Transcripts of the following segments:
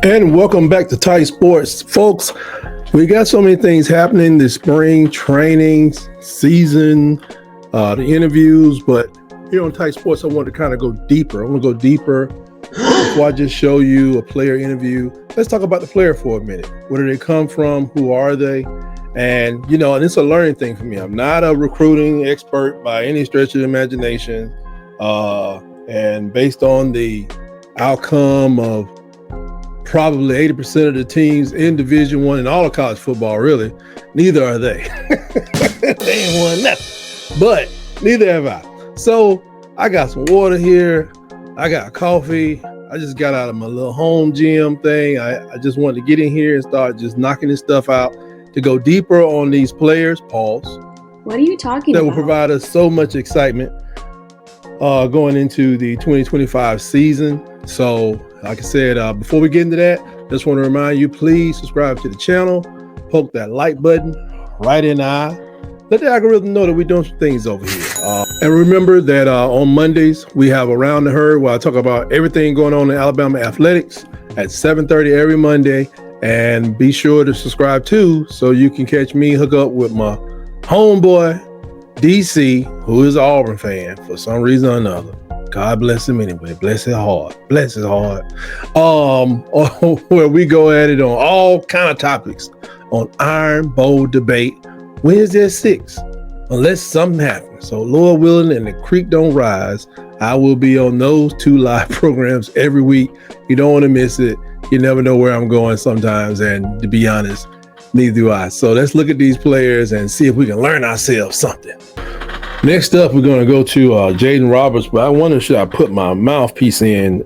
And welcome back to Tight Sports. Folks, we got so many things happening this spring training season, the interviews, but here on Tight Sports, I want to kind of go deeper. I want to go deeper before I just show you a player interview. Let's talk about the player for a minute. Where do they come from? Who are they? And, and it's a learning thing for me. I'm not a recruiting expert by any stretch of the imagination. And based on the outcome of probably 80% of the teams in Division I and all of college football, really, neither are they. They ain't won nothing, but neither have I. So I got some water here. I got coffee. I just got out of my little home gym thing. I just wanted to get in here and start just knocking this stuff out to go deeper on these players. Pause. What are you talking about? That will provide us so much excitement going into the 2025 season. So, like I said, before we get into that, just want to remind you, please subscribe to the channel, poke that like button right in the eye. Let the algorithm know that we're doing some things over here. And remember that on Mondays, we have Around the Herd, where I talk about everything going on in Alabama athletics at 7:30 every Monday. And be sure to subscribe too, so you can catch me hook up with my homeboy, DC, who is an Auburn fan for some reason or another. God bless him anyway. Bless his heart. Bless his heart. Where we go at it on all kind of topics on Iron Bowl Debate Wednesday at 6, unless something happens. So Lord willing and the creek don't rise, I will be on those two live programs every week. You don't want to miss it. You never know where I'm going sometimes, and to be honest, neither do I. So let's look at these players and see if we can learn ourselves something. Next up, we're going to go to Jaedon Roberts, but I wonder should I put my mouthpiece in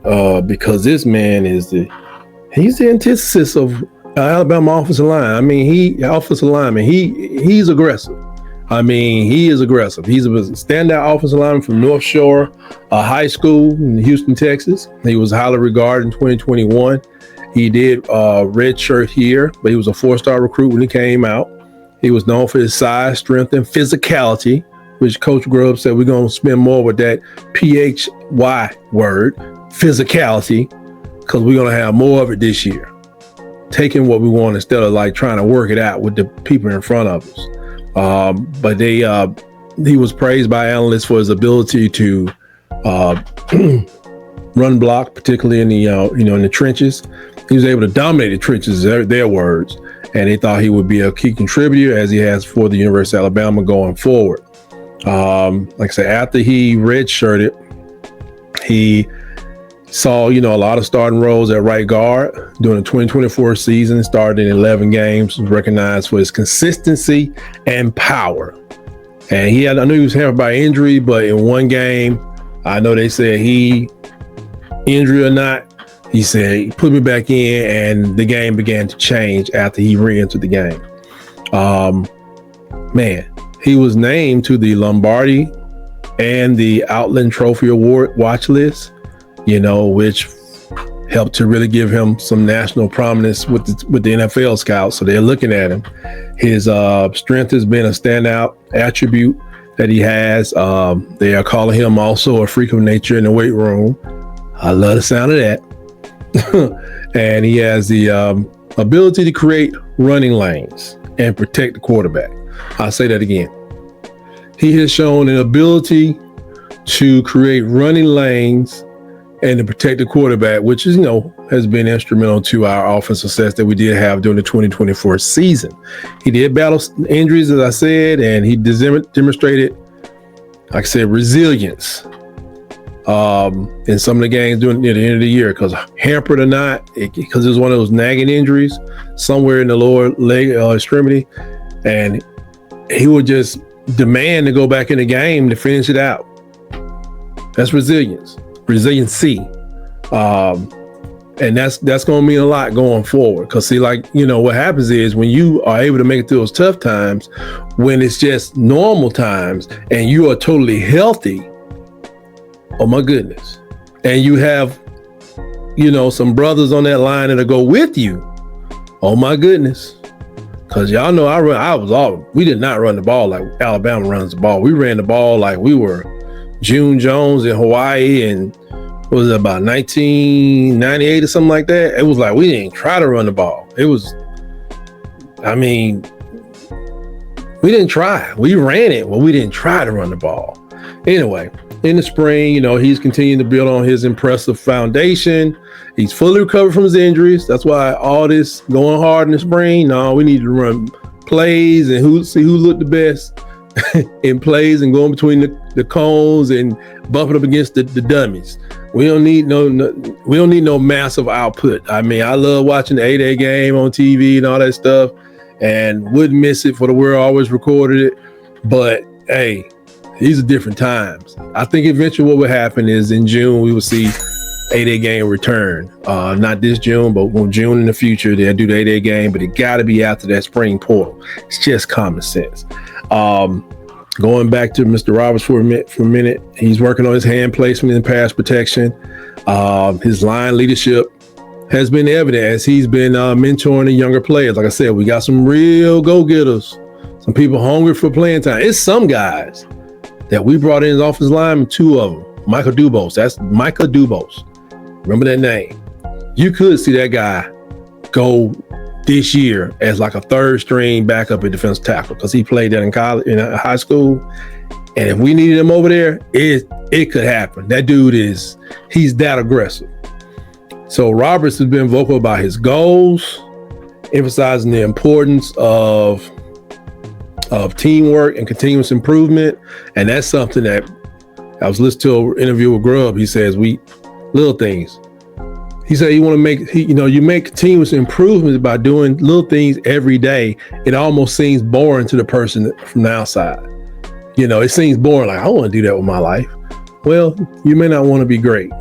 because this man he's the antithesis of Alabama offensive line. I mean, offensive lineman. He's aggressive. I mean, he is aggressive. He's a standout offensive lineman from North Shore High School in Houston, Texas. He was highly regarded in 2021. He did redshirt here, but he was a 4-star recruit when he came out. He was known for his size, strength, and physicality, which Coach Grubb said we're going to spend more with that PHY word, physicality, because we're going to have more of it this year. Taking what we want instead of like trying to work it out with the people in front of us. But he was praised by analysts for his ability to run block, particularly in the in the trenches. He was able to dominate the trenches, their words, and they thought he would be a key contributor as he has for the University of Alabama going forward. Like I said, after he redshirted, he saw, a lot of starting roles at right guard during the 2024 season, started in 11 games, was recognized for his consistency and power. And I knew he was hampered by injury, but in one game, I know they said injury or not, he said, he put me back in, and the game began to change after he re-entered the game. He was named to the Lombardi and the Outland Trophy Award watch list, which helped to really give him some national prominence with the NFL scouts. So they're looking at him. His strength has been a standout attribute that he has. They are calling him also a freak of nature in the weight room. I love the sound of that. And he has the ability to create running lanes and protect the quarterback. I'll say that again. He has shown an ability to create running lanes and to protect the quarterback, which is, has been instrumental to our offensive success that we did have during the 2024 season. He did battle injuries, as I said, and he demonstrated, like I said, resilience in some of the games near the end of the year, because hampered or not, because it was one of those nagging injuries somewhere in the lower leg extremity, and he would just demand to go back in the game to finish it out. That's resiliency. And that's going to mean a lot going forward. Because see, what happens is when you are able to make it through those tough times, when it's just normal times and you are totally healthy, oh my goodness. And you have, some brothers on that line that'll go with you. Oh my goodness. Because y'all know we did not run the ball like Alabama runs the ball. We ran the ball like we were June Jones in Hawaii and what was it, about 1998 or something like that? It was like we didn't try to run the ball. It was, I mean, we didn't try. We ran it, but we didn't try to run the ball. Anyway, in the spring, you know, he's continuing to build on his impressive foundation. He's fully recovered from his injuries. That's why all this going hard in the spring. No, we need to run plays and see who looked the best in plays and going between the cones and bumping up against the dummies. We don't need no massive output. I mean, I love watching the 8A game on TV and all that stuff, and wouldn't miss it for the world. Always recorded it, but hey, these are different times. I think eventually what would happen is in June we will see 8A game return. Not this June, but when June in the future they'll do the 8A game, but it got to be after that spring portal. It's just common sense. Going back to Mr. Roberts for a minute, he's working on his hand placement and pass protection. His line leadership has been evident as he's been mentoring the younger players. Like I said, we got some real go-getters, some people hungry for playing time. It's some guys that we brought in as offensive linemen, 2 of them. Micah Dubose. That's Micah Dubose. Remember that name. You could see that guy go this year as like a third string backup at defensive tackle because he played that in college, in high school. And if we needed him over there, it could happen. That dude he's that aggressive. So Roberts has been vocal about his goals, emphasizing the importance of teamwork and continuous improvement. And that's something that I was listening to an interview with Grubb. He says little things. He said you want to make, you make continuous improvements by doing little things every day. It almost seems boring to the person from the outside. It seems boring. Like, I want to do that with my life. Well, you may not want to be great.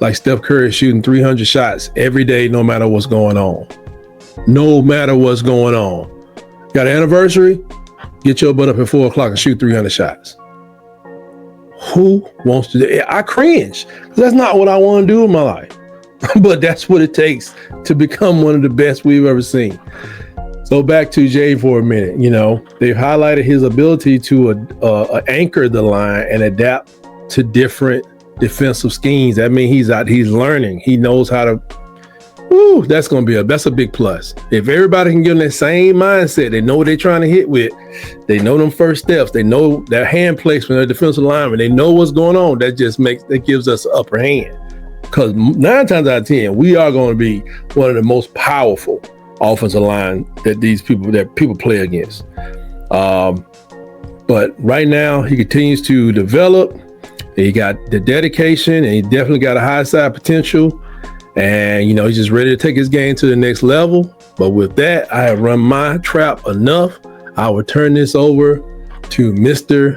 Like Steph Curry shooting 300 shots every day, no matter what's going on. No matter what's going on. Got an anniversary? Get your butt up at 4 o'clock and shoot 300 shots. Who wants to do it? I cringe. That's not what I want to do in my life. But that's what it takes to become one of the best we've ever seen. So back to Jaedon for a minute. They've highlighted his ability to anchor the line and adapt to different defensive schemes. That means he's learning. He knows how to. That's a big plus. If everybody can get in that same mindset, they know what they're trying to hit with. They know them first steps. They know their hand placement, their defensive lineman. They know what's going on. That gives us an upper hand. Because 9 times out of 10, we are going to be one of the most powerful offensive line that people play against. But right now, he continues to develop. He got the dedication, and he definitely got a high side potential. And, he's just ready to take his game to the next level. But with that, I have run my trap enough. I will turn this over to Mr.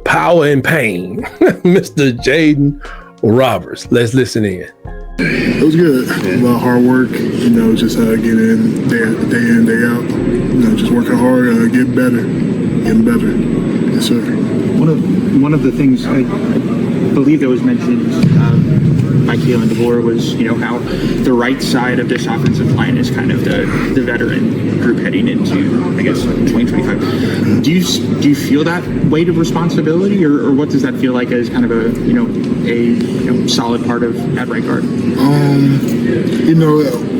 Power and Pain, Mr. Jaedon Roberts. Let's listen in. It was good. A lot of hard work, just getting in, day in, day out. Just working hard, getting better. Yes, sir. One of the things I believe that was mentioned by Kalen DeVore was, how the right side of this offensive line is kind of the veteran group heading into, I guess, 2025. Do you feel that weight of responsibility, or what does that feel like as kind of a solid part of at right guard?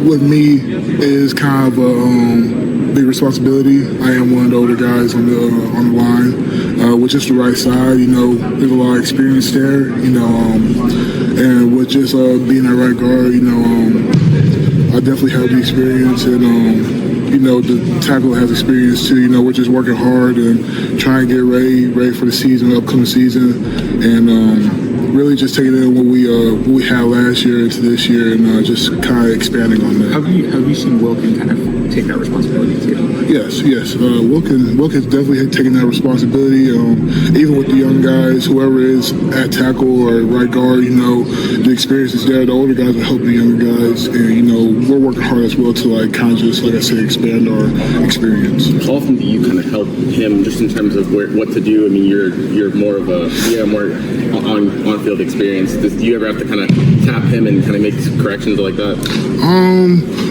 With me is kind of a big responsibility. I am one of the older guys on the line, with just the right side. There's a lot of experience there. And with just being at right guard, I definitely have the experience, and the tackle has experience too. We're just working hard and trying to get ready for the season, upcoming season, and really just taking in what we had last year into this year, and just kind of expanding on that. Have you seen Wilkin kind of take that responsibility too? Yes. Wilkin's definitely taking that responsibility. Even with the young guys, whoever is at tackle or right guard, the experience is there. The older guys are helping the younger guys, and we're working hard as well to kind of just, like I said, expand our experience. How often do you kind of help him just in terms of what to do? I mean, you're more of more on-field experience. Do you ever have to kind of tap him and kind of make corrections like that?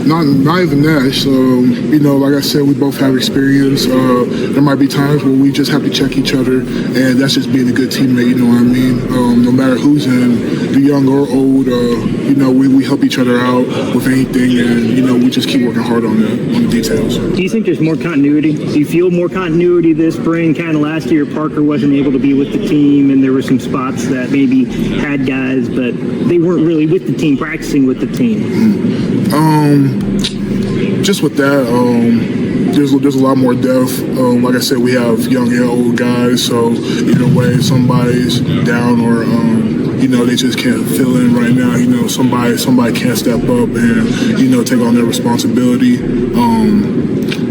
Not even that. So, you know, like I said, we both have experience. There might be times where we just have to check each other, and that's just being a good teammate, you know what I mean? No matter who's in, the young or old, you know, we help each other out with anything, and, you know, we just keep working hard on the details. Do you think there's more continuity? Do you feel more continuity this spring? Kind of last year, Parker wasn't able to be with the team, and there were some spots that maybe had guys, but they weren't really with the team, practicing with the team. Just with that, there's a lot more depth. Like I said, we have young and old guys, so either way, if somebody's down or you know, they just can't fill in right now. You know, somebody can't step up and, you know, take on their responsibility.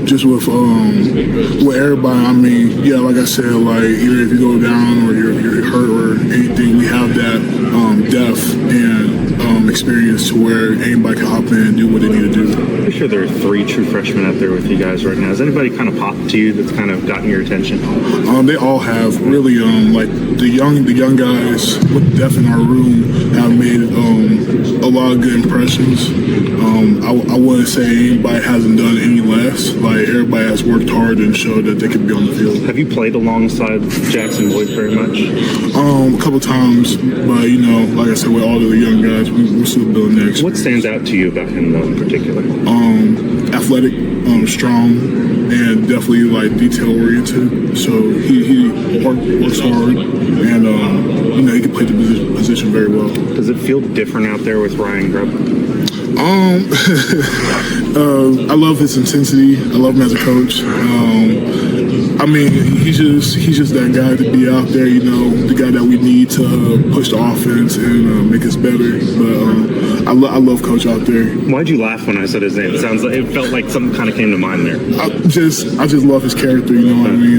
Just with everybody, I mean, yeah, like I said, like either if you go down or you're hurt or anything, we have that depth and experience to where anybody can hop in and do what they need to do. I'm sure there are 3 true freshmen out there with you guys right now. Has anybody kind of popped to you that's kind of gotten your attention? They all have really, like the young guys with depth in our room have made a lot of good impressions. I wouldn't say anybody hasn't done any less. Like everybody has worked hard and showed that they could be on the field. Have you played alongside Jackson Boyd very much? A couple times, but you know, like I said, with all of the young guys, we're still building that experience. What stands out to you about him though in particular? Athletic, strong, and definitely like detail oriented. So he works hard, and you know, he can play the position very well. Does it feel different out there with Ryan Grubb? I love his intensity. I love him as a coach. I mean, he's just that guy to be out there, you know, the guy that we need to push the offense and make us better. But I love Coach out there. Why'd you laugh when I said his name? It felt like something kind of came to mind there. I just love his character, you know what I mean?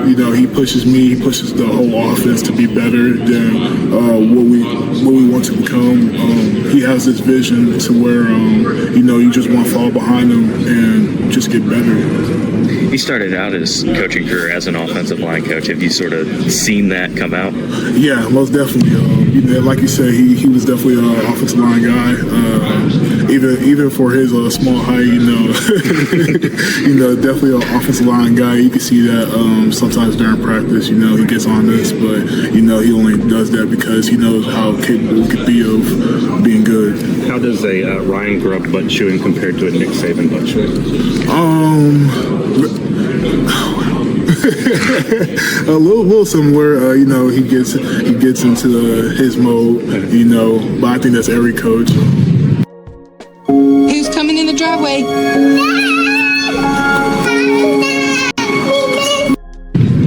You know, he pushes me, he pushes the whole offense to be better than what we want to become. He has this vision to where, you know, you just want to follow behind him and just get better. He started out his coaching career as an offensive line coach. Have you sort of seen that come out? Yeah, most definitely. You know, like you said, he was definitely an offensive line guy. Even for his small height, you know, you know, definitely an offensive line guy. You can see that sometimes during practice, you know, he gets on this, but you know, he only does that because he knows how capable he could be of being good. How does a Ryan Grubb butt chewing compare to a Nick Saban butt chewing? A little somewhere, you know, he gets into his mode, you know, but I think that's every coach. Who's coming in the driveway?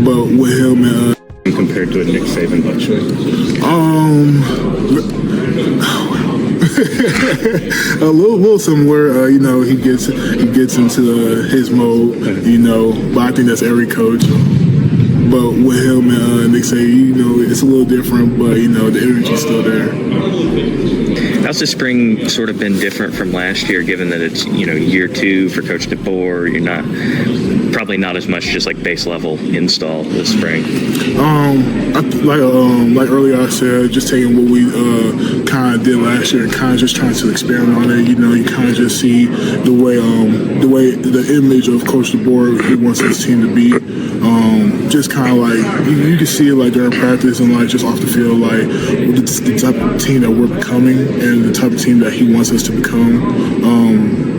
But with him, compared to a Nick Saban butt chewing? A little somewhere, you know, he gets into his mode, you know, but I think that's every coach. But with him and Nick say, you know, it's a little different, but you know, the energy's still there. How's the spring sort of been different from last year, given that it's, you know, year 2 for Coach DeBoer? You're probably not as much just like base level install this spring. Like earlier I said, just taking what we kind of did last year and kind of just trying to experiment on it. You know, you kind of just see the way the image of Coach DeBoer he wants his team to be. Just kind of like you can see it like during practice and like just off the field, like the type of team that we're becoming and the type of team that he wants us to become.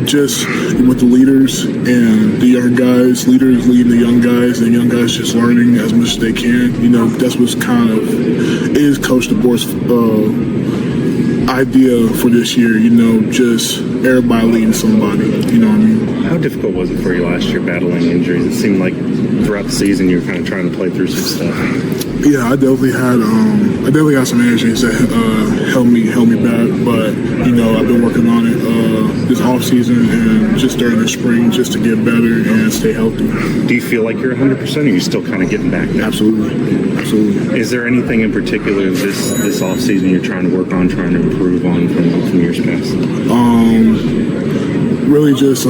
Just with the leaders and the young guys, leaders leading the young guys, and young guys just learning as much as they can. You know, that's what's kind of is Coach DeBoer's idea for this year. You know, just everybody leading somebody. You know what I mean? How difficult was it for you last year battling injuries? It seemed like throughout the season you were kind of trying to play through some stuff. Yeah, I definitely had some injuries that held me back, but you know, I've been working on it this off season and just during the spring just to get better and stay healthy. Do you feel like you're 100%, or are you still kind of getting back there? Absolutely. Is there anything in particular this off season you're trying to work on, trying to improve on from years past? Really just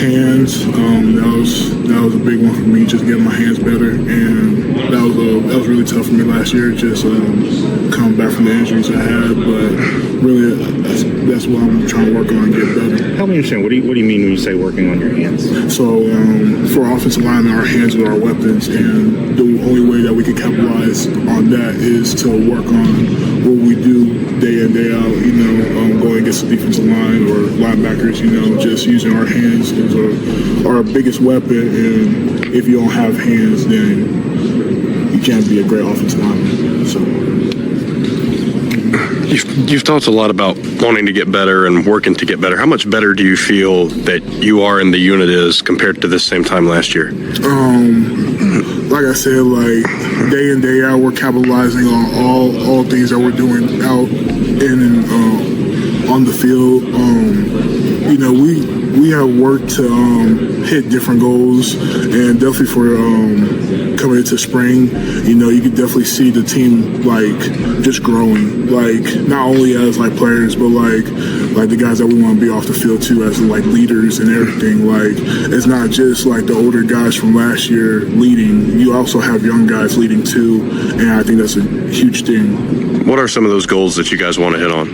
hands. That was a big one for me, just getting my hands better, and that was really tough for me last year, just coming back from the injuries I had. But really, that's what I'm trying to work on and get better. Help me understand. What do you mean when you say working on your hands? So for offensive linemen, our hands are our weapons, and the only way that we can capitalize on that is to work on what we do day in, day out, going against the defensive line or linebackers, just using our hands is our biggest weapon, and if you don't have hands, then you can't be a great offensive lineman. So. You've talked a lot about wanting to get better and working to get better. How much better do you feel that you are and the unit is compared to this same time last year? Like I said, day in, day out, we're capitalizing on all things that we're doing out in and on the field. We have worked to hit different goals, and definitely for coming into spring, you can definitely see the team just growing, not only as players, but the guys that we want to be off the field too, as leaders and everything. It's not just the older guys from last year leading. You also have young guys leading too, and I think that's a huge thing. What are some of those goals that you guys want to hit on?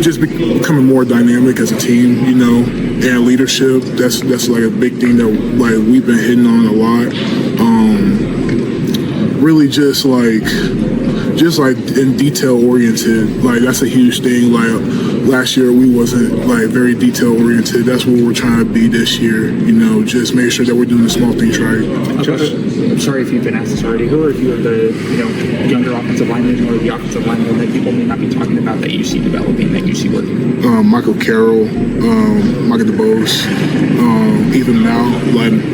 Just becoming more dynamic as a team, and leadership. That's a big thing that we've been hitting on a lot. Really just in detail oriented. That's a huge thing. Last year we wasn't very detail oriented. That's what we're trying to be this year. Just make sure that we're doing the small things right. I'm sorry if you've been asked this already. Who are a few of the younger offensive linemen or the offensive linemen that people may not be talking about that you see developing, that you see working? Michael Carroll, Michael DeBose, even now,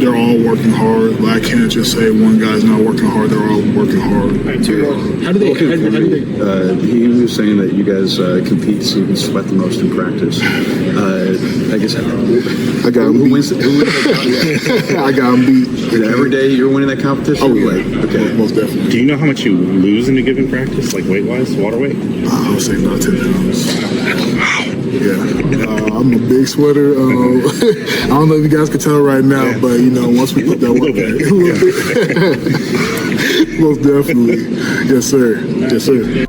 they're all working hard. I can't just say one guy's not working hard. They're all working hard. How do they? He was saying that you guys compete so you can sweat the most in practice. I guess I got him beat. I got him beat. Every day you're winning that competition? Oh, yeah. Okay. Most definitely. Do you know how much you lose in a given practice, weight-wise, water weight? I would say not 10 pounds. Yeah. I'm a big sweater. I don't know if you guys can tell right now, but, once we put that work in, most definitely. Yes, sir. Yes, sir.